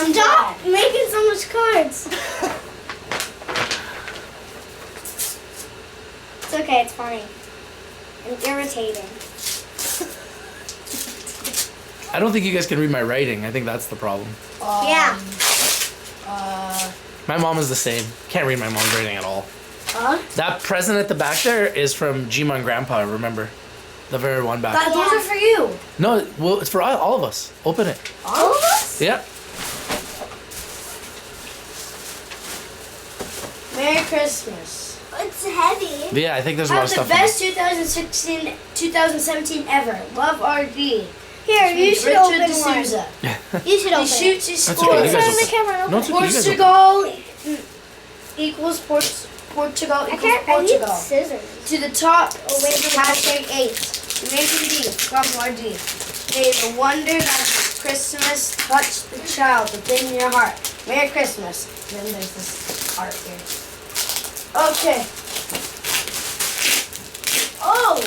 Stop making so much cards. It's okay, it's funny. And irritating. I don't think you guys can read my writing. I think that's the problem. Yeah. My mom is the same. Can't read my mom's writing at all. Huh? That present at the back there is from G-Man Grandpa, remember? The very one back. Those are for you. No, well, it's for all of us. Open it. All of us? Yep. Merry Christmas. It's heavy. Yeah, I think there's a lot Have of the stuff best 2016, 2017 ever. Love RD. Here, you should Richard open D'Souza. one. You should He open shoots, he That's scores. okay, you guys Turn open the camera and No, open it's okay. You guys open Portugal equals Portugal I equals can't, I need Portugal. scissors. To the top, Oh, wait, hashtag 8. Amazing D, from RD. May the wonder of Christmas touch the child within your heart. Merry Christmas. Then there's this heart here. Okay. Oh,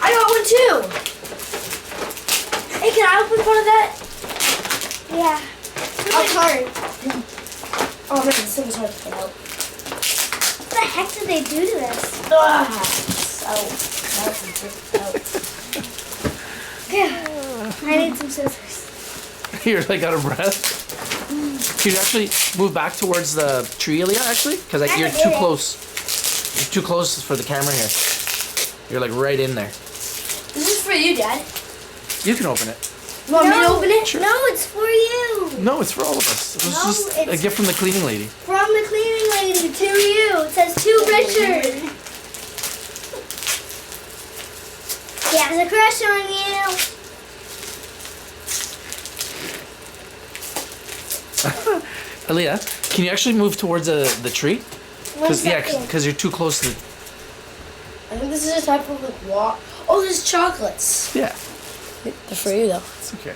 I got one too. Hey, can I open one of that? Yeah. A card. Oh man, this thing is hard to get out. What the heck did they do to this? I need some scissors. You're like out of breath. Can you actually move back towards the tree, Aaliyah, actually? Because like, you're Kinda too did it. close. You're too close for the camera here. You're like right in there. This is for you, Dad. You can open it. You want me to open it? Sure. No, it's for you. No, it's for all of us. It was No, just a it's- gift from the cleaning lady. From the cleaning lady to you. It says to Richard. He has a crush on you. Aaliyah, can you actually move towards the tree? One Yeah, second. because you're too close to. I think this is a type of like walk. Oh, there's chocolates. Yeah, They're for you though. it's okay.